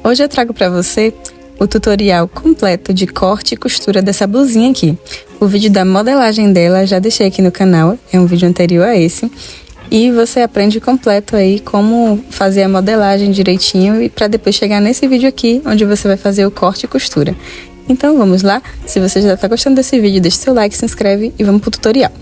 Hoje eu trago para você o tutorial completo de corte e costura dessa blusinha aqui. O vídeo da modelagem dela já deixei aqui no canal, é um vídeo anterior a esse. E você aprende completo aí como fazer a modelagem direitinho e para depois chegar nesse vídeo aqui, onde você vai fazer o corte e costura. Então vamos lá? Se você já está gostando desse vídeo, deixa seu like, se inscreve e vamos pro tutorial.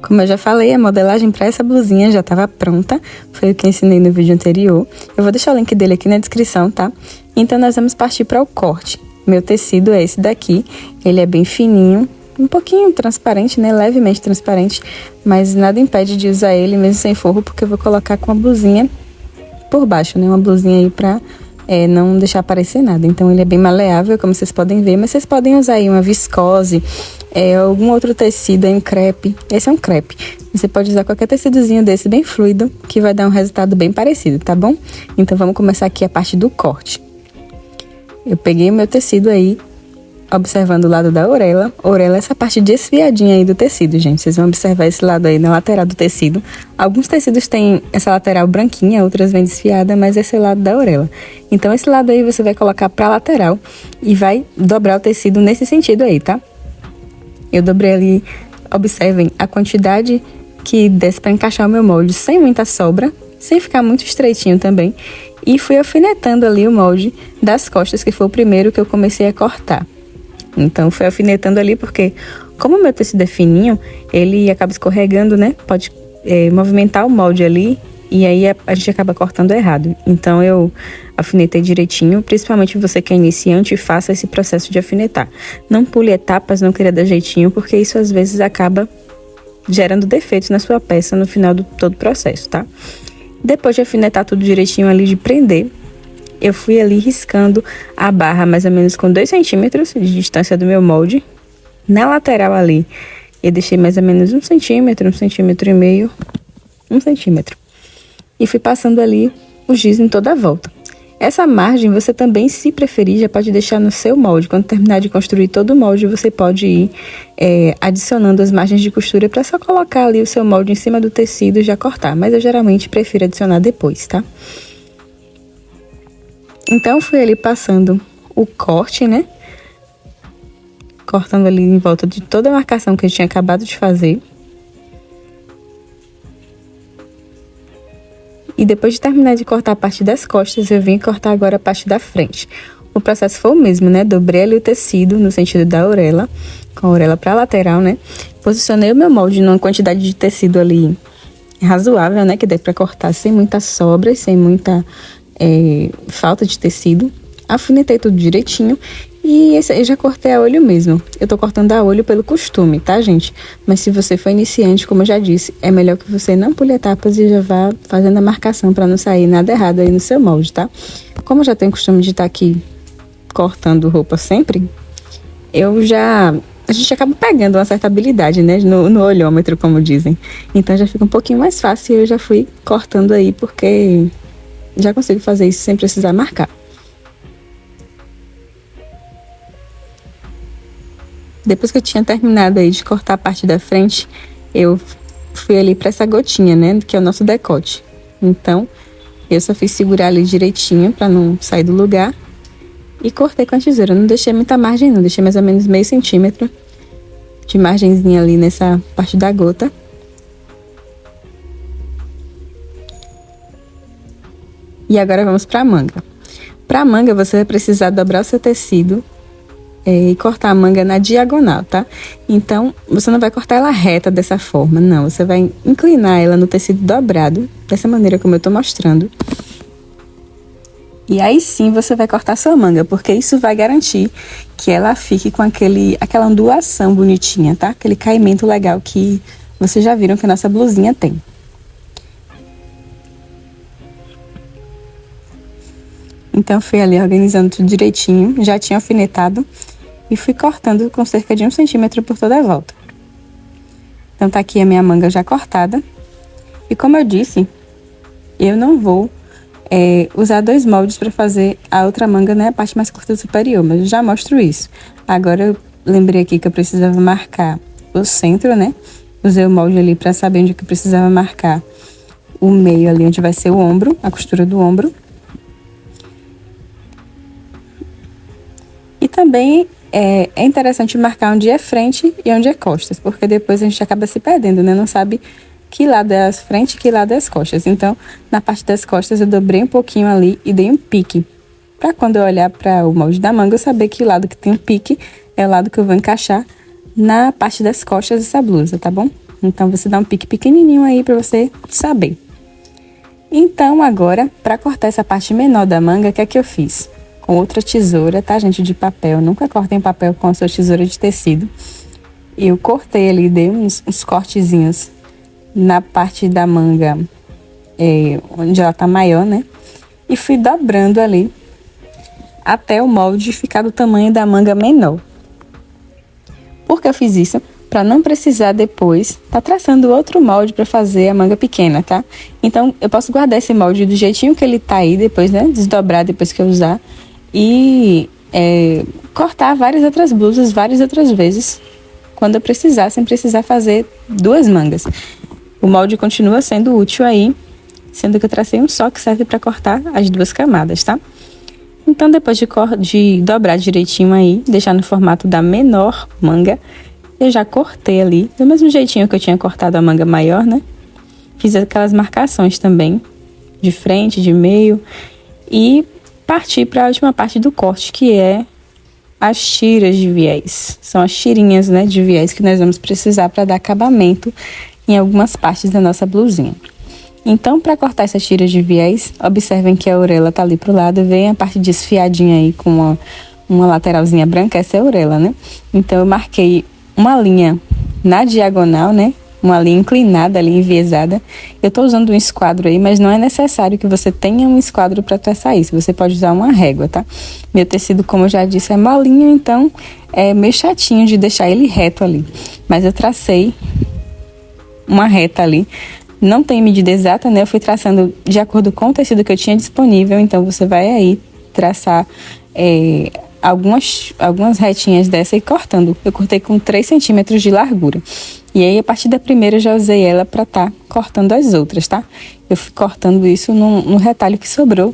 Como eu já falei, a modelagem para essa blusinha já estava pronta, foi o que eu ensinei no vídeo anterior. Eu vou deixar o link dele aqui na descrição, tá? Então nós vamos partir para o corte. Meu tecido é esse daqui, ele é bem fininho, um pouquinho transparente, né? Levemente transparente, mas nada impede de usar ele mesmo sem forro, porque eu vou colocar com a blusinha por baixo, né? Uma blusinha aí pra não deixar aparecer nada. Então ele é bem maleável, como vocês podem ver, mas vocês podem usar aí uma viscose, algum outro tecido, aí um crepe. Esse é um crepe. Você pode usar qualquer tecidozinho desse bem fluido, que vai dar um resultado bem parecido, tá bom? Então vamos começar aqui a parte do corte. Eu peguei o meu tecido aí, observando o lado da orelha. Orelha é essa parte desfiadinha aí do tecido, gente. Vocês vão observar esse lado aí na lateral do tecido. Alguns tecidos têm essa lateral branquinha, outras vêm desfiada, mas esse é o lado da orelha. Então esse lado aí você vai colocar pra lateral e vai dobrar o tecido nesse sentido aí, tá? Eu dobrei ali, observem a quantidade que desce pra encaixar o meu molde sem muita sobra, sem ficar muito estreitinho também. E fui alfinetando ali o molde das costas, que foi o primeiro que eu comecei a cortar. Então, fui alfinetando ali porque, como o meu tecido é fininho, ele acaba escorregando, né? Pode movimentar o molde ali e aí a gente acaba cortando errado. Então, eu alfinetei direitinho, principalmente você que é iniciante, faça esse processo de alfinetar. Não pule etapas, não queira dar jeitinho, porque isso às vezes acaba gerando defeitos na sua peça no final do todo o processo, tá? Depois de alfinetar tudo direitinho ali, de prender, eu fui ali riscando a barra mais ou menos com 2 centímetros de distância do meu molde. Na lateral ali, eu deixei mais ou menos 1 centímetro, 1,5 centímetros, 1 centímetro. E fui passando ali o giz em toda a volta. Essa margem, você também, se preferir, já pode deixar no seu molde. Quando terminar de construir todo o molde, você pode ir adicionando as margens de costura para só colocar ali o seu molde em cima do tecido e já cortar. Mas eu geralmente prefiro adicionar depois, tá? Então, fui ali passando o corte, né? Cortando ali em volta de toda a marcação que eu tinha acabado de fazer. E depois de terminar de cortar a parte das costas, eu vim cortar agora a parte da frente. O processo foi o mesmo, né? Dobrei ali o tecido no sentido da orelha, com a orelha pra lateral, né? Posicionei o meu molde numa quantidade de tecido ali razoável, né? Que dê pra cortar sem muita sobra, sem muita falta de tecido. Alfinetei tudo direitinho e esse aí eu já cortei a olho mesmo. Eu tô cortando a olho pelo costume, tá, gente? Mas se você for iniciante, como eu já disse, é melhor que você não pule etapas e já vá fazendo a marcação pra não sair nada errado aí no seu molde, tá? Como eu já tenho costume de estar aqui cortando roupa sempre, a gente acaba pegando uma certa habilidade, né? No olhômetro, como dizem. Então já fica um pouquinho mais fácil e eu já fui cortando aí porque já consigo fazer isso sem precisar marcar. Depois que eu tinha terminado aí de cortar a parte da frente, eu fui ali pra essa gotinha, né? Que é o nosso decote. Então, eu só fiz segurar ali direitinho pra não sair do lugar. E cortei com a tesoura. Não deixei muita margem não, deixei mais ou menos meio centímetro de margenzinha ali nessa parte da gota. E agora vamos pra manga. Pra manga, você vai precisar dobrar o seu tecido e cortar a manga na diagonal, tá? Então, você não vai cortar ela reta dessa forma, não. Você vai inclinar ela no tecido dobrado, dessa maneira como eu tô mostrando. E aí sim você vai cortar sua manga, porque isso vai garantir que ela fique com aquela ondulação bonitinha, tá? Aquele caimento legal que vocês já viram que a nossa blusinha tem. Então, fui ali organizando tudo direitinho, já tinha alfinetado e fui cortando com cerca de 1 centímetro por toda a volta. Então, tá aqui a minha manga já cortada. E como eu disse, eu não vou usar 2 moldes para fazer a outra manga, né? A parte mais curta superior, mas eu já mostro isso. Agora, eu lembrei aqui que eu precisava marcar o centro, né? Usei o molde ali para saber onde que eu precisava marcar o meio ali, onde vai ser o ombro, a costura do ombro. também é interessante marcar onde é frente e onde é costas, porque depois a gente acaba se perdendo, né? Não sabe que lado é as frente e que lado é as costas. Então, na parte das costas eu dobrei um pouquinho ali e dei um pique, para quando eu olhar para o molde da manga eu saber que o lado que tem um pique é o lado que eu vou encaixar na parte das costas dessa blusa, tá bom? Então, você dá um pique pequenininho aí para você saber. Então, agora, para cortar essa parte menor da manga, o que é que eu fiz? Com outra tesoura, tá, gente, de papel. Nunca cortem papel com a sua tesoura de tecido. Eu cortei ali, dei uns cortezinhos na parte da manga, onde ela tá maior, né? E fui dobrando ali até o molde ficar do tamanho da manga menor. Por que eu fiz isso? Para não precisar depois tá traçando outro molde para fazer a manga pequena, tá? Então, eu posso guardar esse molde do jeitinho que ele tá aí depois, né? Desdobrar depois que eu usar. E cortar várias outras blusas, várias outras vezes, quando eu precisar, sem precisar fazer duas mangas. O molde continua sendo útil aí, sendo que eu tracei um só que serve para cortar as duas camadas, tá? Então, depois de dobrar direitinho aí, deixar no formato da menor manga, eu já cortei ali, do mesmo jeitinho que eu tinha cortado a manga maior, né? Fiz aquelas marcações também, de frente, de meio, e parti para a última parte do corte, que é as tiras de viés. São as tirinhas, né, de viés que nós vamos precisar para dar acabamento em algumas partes da nossa blusinha. Então, para cortar essas tiras de viés, observem que a orelha tá ali pro lado, vem a parte desfiadinha aí com uma lateralzinha branca, essa é a orelha, né? Então, eu marquei uma linha na diagonal, né? Uma linha inclinada ali, enviesada. Eu tô usando um esquadro aí, mas não é necessário que você tenha um esquadro para traçar isso. Você pode usar uma régua, tá? Meu tecido, como eu já disse, é molinho, então é meio chatinho de deixar ele reto ali. Mas eu tracei uma reta ali. Não tem medida exata, né? Eu fui traçando de acordo com o tecido que eu tinha disponível. Então, você vai aí traçar algumas retinhas dessa e cortando. Eu cortei com 3 centímetros de largura. E aí, a partir da primeira, eu já usei ela para tá cortando as outras, tá? Eu fui cortando isso no retalho que sobrou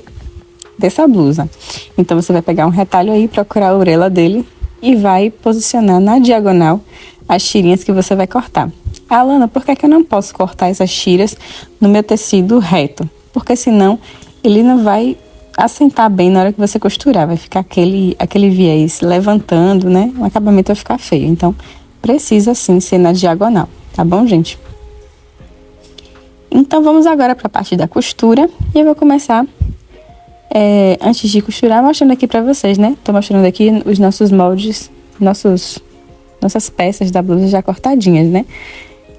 dessa blusa. Então, você vai pegar um retalho aí, procurar a orelha dele e vai posicionar na diagonal as tirinhas que você vai cortar. Alana, por que eu não posso cortar essas tiras no meu tecido reto? Porque senão ele não vai assentar bem na hora que você costurar. Vai ficar aquele viés levantando, né? O acabamento vai ficar feio. Então, precisa sim ser na diagonal, tá bom, gente? Então, vamos agora para a parte da costura. E eu vou começar, antes de costurar, mostrando aqui para vocês, né? Tô mostrando aqui os nossos moldes, nossas peças da blusa já cortadinhas, né?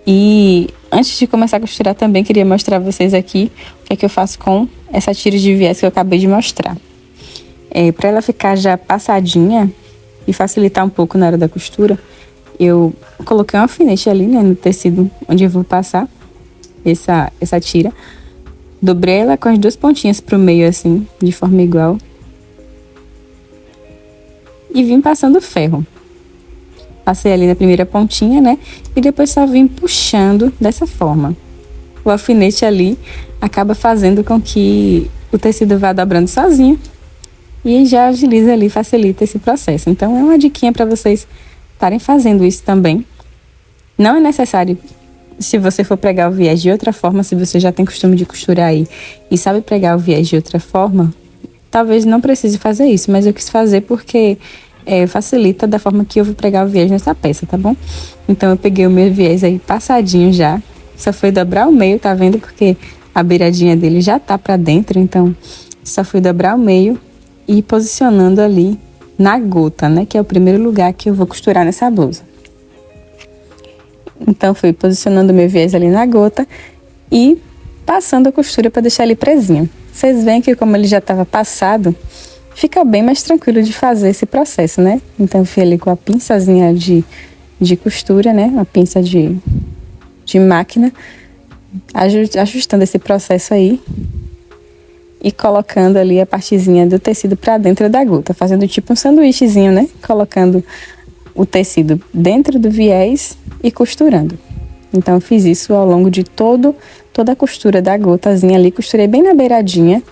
E antes de começar a costurar também queria mostrar a vocês aqui o que é que eu faço com essa tira de viés que eu acabei de mostrar. Para ela ficar já passadinha e facilitar um pouco na hora da costura, eu coloquei um alfinete ali, né, no tecido onde eu vou passar essa tira. Dobrei ela com as duas pontinhas pro meio assim, de forma igual. E vim passando ferro. Passei ali na primeira pontinha, né? E depois só vim puxando dessa forma. O alfinete ali acaba fazendo com que o tecido vá dobrando sozinho. E já agiliza ali, facilita esse processo. Então, é uma diquinha para vocês estarem fazendo isso também. Não é necessário, se você for pregar o viés de outra forma, se você já tem costume de costurar aí e sabe pregar o viés de outra forma, talvez não precise fazer isso. Mas eu quis fazer porque facilita da forma que eu vou pregar o viés nessa peça, tá bom? Então, eu peguei o meu viés aí passadinho já. Só foi dobrar o meio, tá vendo? Porque a beiradinha dele já tá pra dentro, então só fui dobrar o meio e ir posicionando ali na gota, né? Que é o primeiro lugar que eu vou costurar nessa blusa. Então, fui posicionando o meu viés ali na gota e passando a costura para deixar ele presinho. Vocês veem que como ele já estava passado, fica bem mais tranquilo de fazer esse processo, né? Então, eu fui ali com a pinçazinha de costura, né? Uma pinça de máquina, ajustando esse processo aí e colocando ali a partezinha do tecido para dentro da gota, fazendo tipo um sanduíchezinho, né? Colocando o tecido dentro do viés e costurando. Então, eu fiz isso ao longo de toda a costura da gotazinha ali, costurei bem na beiradinha.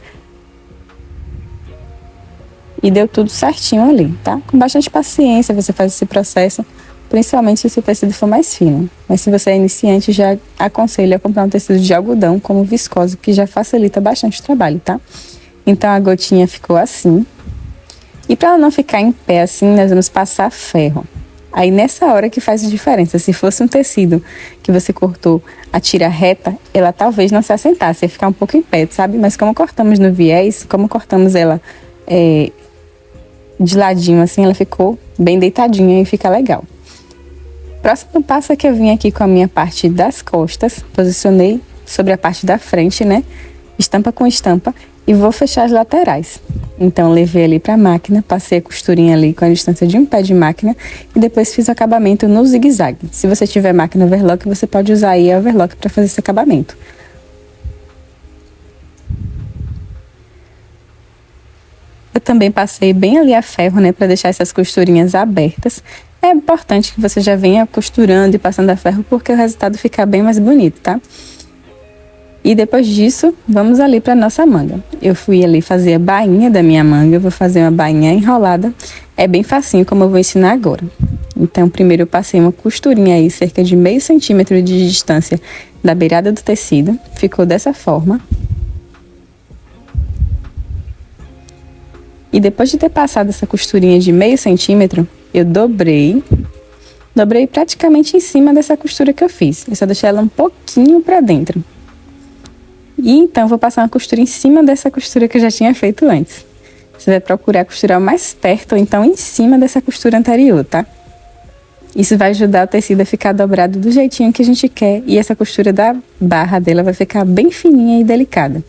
e deu tudo certinho ali, tá? Com bastante paciência você faz esse processo, principalmente se o seu tecido for mais fino. Mas se você é iniciante, já aconselho a comprar um tecido de algodão como viscose, que já facilita bastante o trabalho, tá? Então a gotinha ficou assim. E para ela não ficar em pé assim, nós vamos passar ferro. Aí nessa hora que faz a diferença. Se fosse um tecido que você cortou a tira reta, ela talvez não se assentasse, ia ficar um pouco em pé, sabe? Mas como cortamos no viés, como cortamos ela de ladinho assim, ela ficou bem deitadinha e fica legal. Próximo passo é que eu vim aqui com a minha parte das costas, posicionei sobre a parte da frente, né? Estampa com estampa, e vou fechar as laterais. Então, levei ali para a máquina, passei a costurinha ali com a distância de um pé de máquina e depois fiz o acabamento no zigue-zague. Se você tiver máquina overlock, você pode usar aí a overlock para fazer esse acabamento. Eu também passei bem ali a ferro, né, para deixar essas costurinhas abertas. É importante que você já venha costurando e passando a ferro, porque o resultado fica bem mais bonito, tá? E depois disso, vamos ali para nossa manga. Eu fui ali fazer a bainha da minha manga, eu vou fazer uma bainha enrolada. É bem facinho, como eu vou ensinar agora. Então, primeiro eu passei uma costurinha aí, cerca de meio centímetro de distância da beirada do tecido. Ficou dessa forma. E depois de ter passado essa costurinha de meio centímetro, eu dobrei praticamente em cima dessa costura que eu fiz. Eu só deixei ela um pouquinho para dentro. E então, vou passar uma costura em cima dessa costura que eu já tinha feito antes. Você vai procurar costurar mais perto ou então em cima dessa costura anterior, tá? Isso vai ajudar o tecido a ficar dobrado do jeitinho que a gente quer e essa costura da barra dela vai ficar bem fininha e delicada.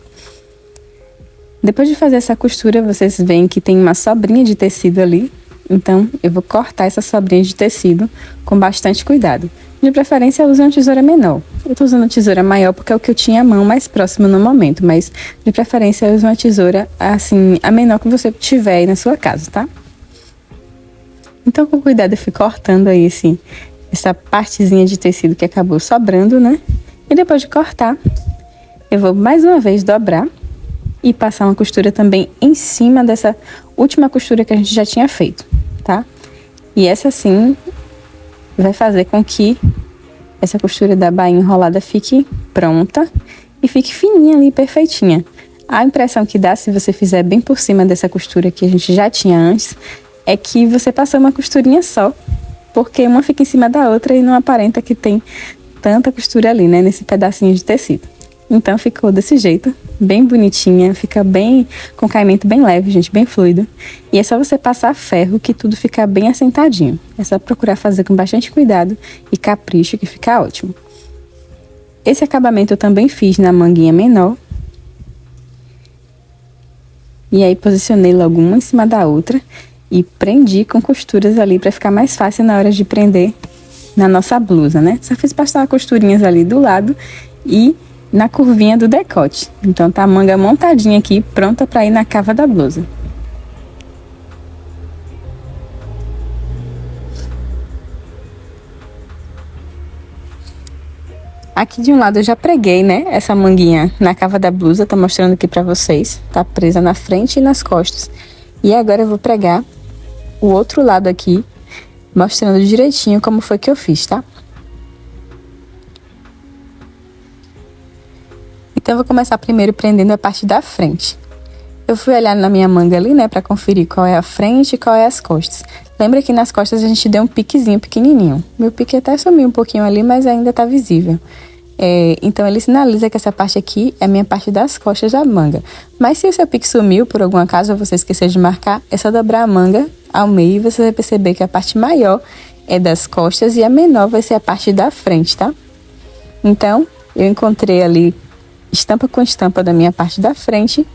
Depois de fazer essa costura, vocês veem que tem uma sobrinha de tecido ali. Então, eu vou cortar essa sobrinha de tecido com bastante cuidado. De preferência, eu uso uma tesoura menor. Eu tô usando a tesoura maior porque é o que eu tinha a mão mais próximo no momento. Mas, de preferência, eu uso uma tesoura, assim, a menor que você tiver aí na sua casa, tá? Então, com cuidado, eu fui cortando aí, assim, essa partezinha de tecido que acabou sobrando, né? E depois de cortar, eu vou mais uma vez dobrar e passar uma costura também em cima dessa última costura que a gente já tinha feito, tá? E essa, sim, vai fazer com que essa costura da bainha enrolada fique pronta e fique fininha ali, perfeitinha. A impressão que dá, se você fizer bem por cima dessa costura que a gente já tinha antes, é que você passou uma costurinha só, porque uma fica em cima da outra e não aparenta que tem tanta costura ali, né, nesse pedacinho de tecido. Então, ficou desse jeito, bem bonitinha, fica bem, com caimento bem leve, gente, bem fluido. E é só você passar ferro que tudo fica bem assentadinho. É só procurar fazer com bastante cuidado e capricho que fica ótimo. Esse acabamento eu também fiz na manguinha menor. E aí, posicionei logo uma em cima da outra e prendi com costuras ali para ficar mais fácil na hora de prender na nossa blusa, né? Só fiz passar costurinhas ali do lado e na curvinha do decote. Então tá a manga montadinha aqui, pronta para ir na cava da blusa. Aqui de um lado eu já preguei, né, essa manguinha na cava da blusa, tô mostrando aqui pra vocês. Tá presa na frente e nas costas. E agora eu vou pregar o outro lado aqui, mostrando direitinho como foi que eu fiz, tá? Então, eu vou começar primeiro prendendo a parte da frente. Eu fui olhar na minha manga ali, né, pra conferir qual é a frente e qual é as costas. Lembra que nas costas a gente deu um piquezinho pequenininho. Meu pique até sumiu um pouquinho ali, mas ainda tá visível. Então, ele sinaliza que essa parte aqui é a minha parte das costas da manga. Mas se o seu pique sumiu, por algum acaso, ou você esqueceu de marcar, é só dobrar a manga ao meio e você vai perceber que a parte maior é das costas e a menor vai ser a parte da frente, tá? Então, eu encontrei ali estampa com estampa da minha parte da frente,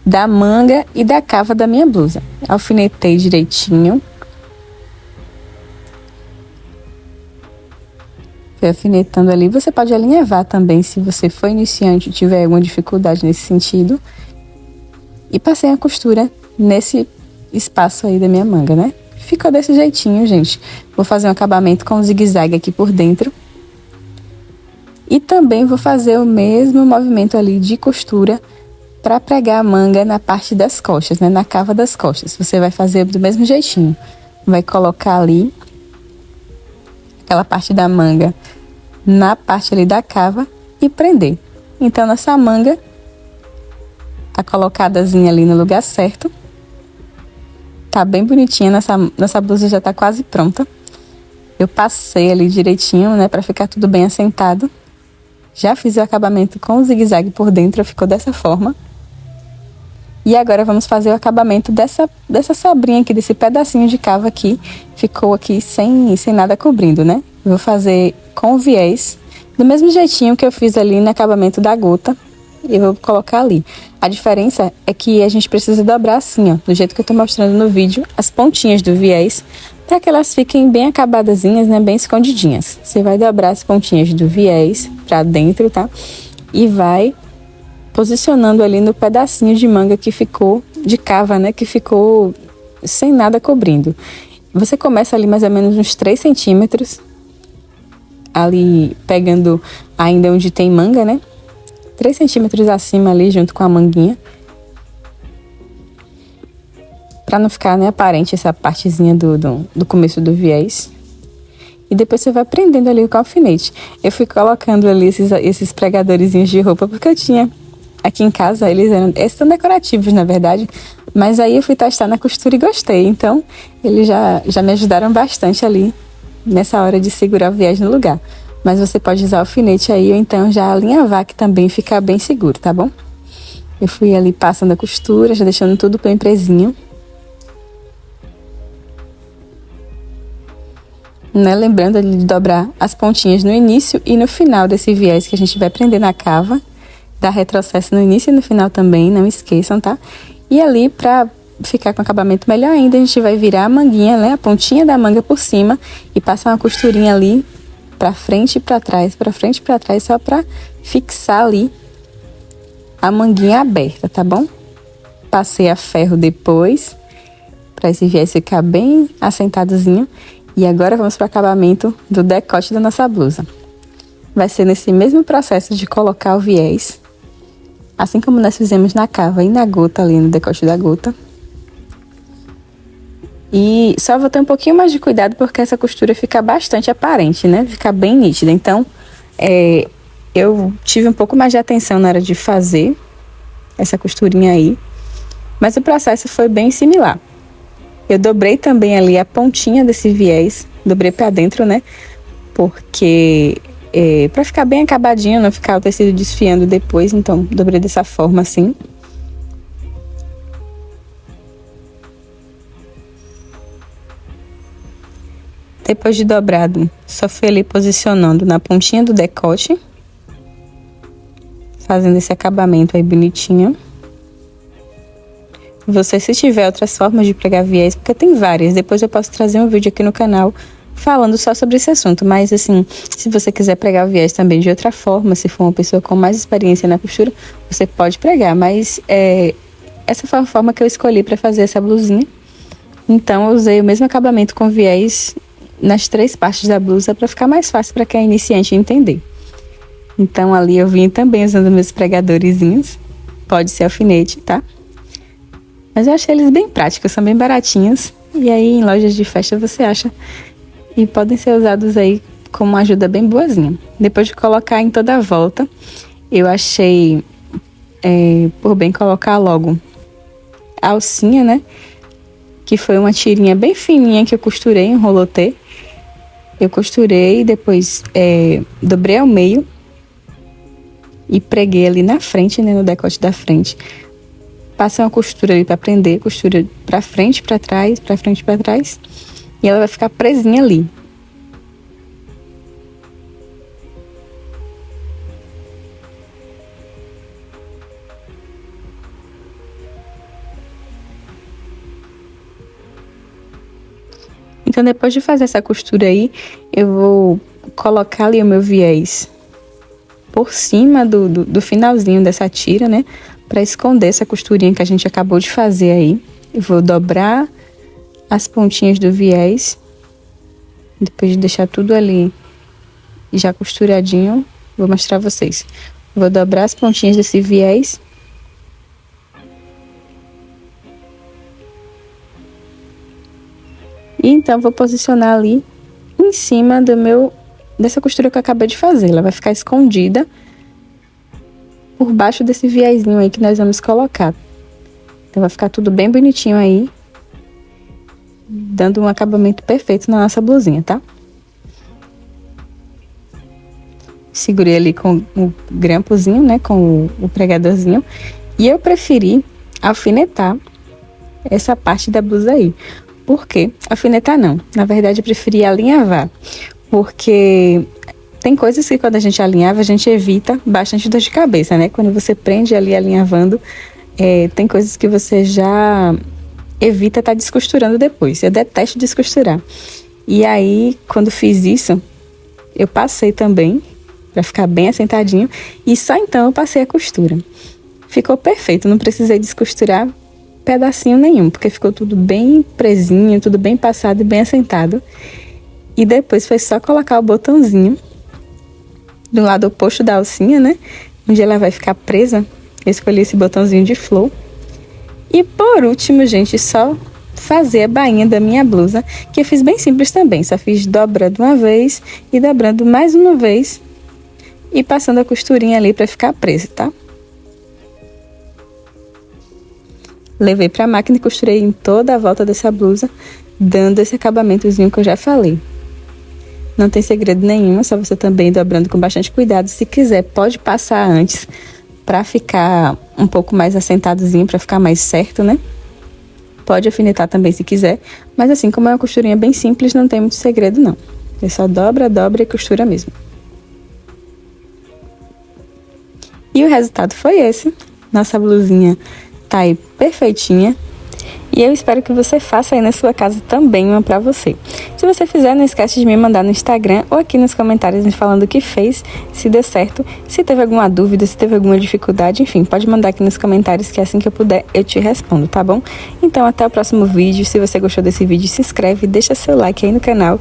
da manga e da cava da minha blusa. Alfinetei direitinho. Fui alfinetando ali. Você pode alinhavar também se você for iniciante e tiver alguma dificuldade nesse sentido. E passei a costura nesse espaço aí da minha manga, né? Ficou desse jeitinho, gente. Vou fazer um acabamento com zigue-zague aqui por dentro. E também vou fazer o mesmo movimento ali de costura Para pregar a manga na parte das costas, né? Na cava das costas. Você vai fazer do mesmo jeitinho. Vai colocar ali aquela parte da manga na parte ali da cava e prender. Então, nossa manga tá colocadazinha ali no lugar certo. Tá bem bonitinha, nossa blusa já tá quase pronta. Eu passei ali direitinho, né, pra ficar tudo bem assentado. Já fiz o acabamento com o zigue-zague por dentro, ficou dessa forma. E agora vamos fazer o acabamento dessa sobrinha aqui, desse pedacinho de cava aqui. Ficou aqui sem nada cobrindo, né? Eu vou fazer com viés, do mesmo jeitinho que eu fiz ali no acabamento da gota. Eu vou colocar ali. A diferença é que a gente precisa dobrar assim, ó, do jeito que eu tô mostrando no vídeo, as pontinhas do viés, para que elas fiquem bem acabadazinhas, né, bem escondidinhas. Você vai dobrar as pontinhas do viés para dentro, tá? E vai posicionando ali no pedacinho de manga que ficou, de cava, né, que ficou sem nada cobrindo. Você começa ali mais ou menos uns 3 centímetros, ali pegando ainda onde tem manga, né? 3 centímetros acima ali, junto com a manguinha. Pra não ficar, né, aparente essa partezinha do começo do viés. E depois você vai prendendo ali com o alfinete. Eu fui colocando ali esses pregadorzinhos de roupa, porque eu tinha aqui em casa, esses são decorativos, na verdade. Mas aí eu fui testar na costura e gostei. Então, eles já me ajudaram bastante ali, nessa hora de segurar o viés no lugar. Mas você pode usar o alfinete aí, ou então já alinhavar, que também fica bem seguro, tá bom? Eu fui ali passando a costura, já deixando tudo bem presinho. Né? Lembrando de dobrar as pontinhas no início e no final desse viés que a gente vai prender na cava. Dar retrocesso no início e no final também, não esqueçam, tá? E ali, pra ficar com acabamento melhor ainda, a gente vai virar a manguinha, né? A pontinha da manga por cima e passar uma costurinha ali pra frente e pra trás, só pra fixar ali a manguinha aberta, tá bom? Passei a ferro depois, pra esse viés ficar bem assentadozinho. E agora vamos pro acabamento do decote da nossa blusa. Vai ser nesse mesmo processo de colocar o viés, assim como nós fizemos na cava e na gota ali, no decote da gota. E só vou ter um pouquinho mais de cuidado porque essa costura fica bastante aparente, né? Fica bem nítida. Então, eu tive um pouco mais de atenção na hora de fazer essa costurinha aí. Mas o processo foi bem similar. Eu dobrei também ali a pontinha desse viés. Dobrei pra dentro, né? Porque pra ficar bem acabadinho, não ficar o tecido desfiando depois. Então, dobrei dessa forma assim. Depois de dobrado, só fui ali posicionando na pontinha do decote, fazendo esse acabamento aí bonitinho. Você, se tiver outras formas de pregar viés, porque tem várias, depois eu posso trazer um vídeo aqui no canal falando só sobre esse assunto. Mas assim, se você quiser pregar o viés também de outra forma, se for uma pessoa com mais experiência na costura, você pode pregar. Mas essa foi a forma que eu escolhi para fazer essa blusinha. Então eu usei o mesmo acabamento com viés nas 3 partes da blusa para ficar mais fácil para quem é iniciante entender. Então ali eu vim também usando meus pregadorzinhos, pode ser alfinete, tá? Mas eu achei eles bem práticos, são bem baratinhos, e aí em lojas de festa você acha, e podem ser usados aí como uma ajuda bem boazinha. Depois de colocar em toda a volta, eu achei por bem colocar logo a alcinha, né? Que foi uma tirinha bem fininha que eu costurei em rolotê. Eu costurei, depois dobrei ao meio e preguei ali na frente, né, no decote da frente. Passei uma costura ali para prender, costura para frente, para trás, para frente, para trás. E ela vai ficar presinha ali. Então, depois de fazer essa costura aí, eu vou colocar ali o meu viés por cima do finalzinho dessa tira, né? Pra esconder essa costurinha que a gente acabou de fazer aí. Eu vou dobrar as pontinhas do viés. Depois de deixar tudo ali já costuradinho, vou mostrar a vocês. Vou dobrar as pontinhas desse viés E então vou posicionar ali em cima dessa costura que eu acabei de fazer. Ela vai ficar escondida por baixo desse viezinho aí que nós vamos colocar. Então vai ficar tudo bem bonitinho aí, dando um acabamento perfeito na nossa blusinha, tá? Segurei ali com o grampozinho, né, com o pregadorzinho. E eu preferi alfinetar essa parte da blusa aí. Por quê? Alfinetar não. Na verdade, eu preferi alinhavar. Porque tem coisas que quando a gente alinhava, a gente evita bastante dor de cabeça, né? Quando você prende ali alinhavando, tem coisas que você já evita estar descosturando depois. Eu detesto descosturar. E aí, quando fiz isso, eu passei também, para ficar bem assentadinho. E só então eu passei a costura. Ficou perfeito, não precisei descosturar pedacinho nenhum, porque ficou tudo bem presinho, tudo bem passado e bem assentado. E depois foi só colocar o botãozinho do lado oposto da alcinha, né? Onde ela vai ficar presa. Eu escolhi esse botãozinho de flor. E por último, gente, só fazer a bainha da minha blusa, que eu fiz bem simples também. Só fiz dobrando uma vez e dobrando mais uma vez e passando a costurinha ali para ficar presa, tá? Levei pra máquina e costurei em toda a volta dessa blusa, dando esse acabamentozinho que eu já falei. Não tem segredo nenhum, é só você também dobrando com bastante cuidado. Se quiser, pode passar antes pra ficar um pouco mais assentadozinho, pra ficar mais certo, né? Pode alfinetar também se quiser, mas assim, como é uma costurinha bem simples, não tem muito segredo não. É só dobra, dobra e costura mesmo. E o resultado foi esse. Nossa blusinha tá aí perfeitinha. E eu espero que você faça aí na sua casa também uma pra você. Se você fizer, não esquece de me mandar no Instagram ou aqui nos comentários me falando o que fez, se deu certo, se teve alguma dúvida, se teve alguma dificuldade, enfim, pode mandar aqui nos comentários que assim que eu puder eu te respondo, tá bom? Então até o próximo vídeo. Se você gostou desse vídeo, se inscreve, deixa seu like aí no canal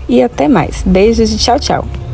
e até mais. Beijos e tchau, tchau!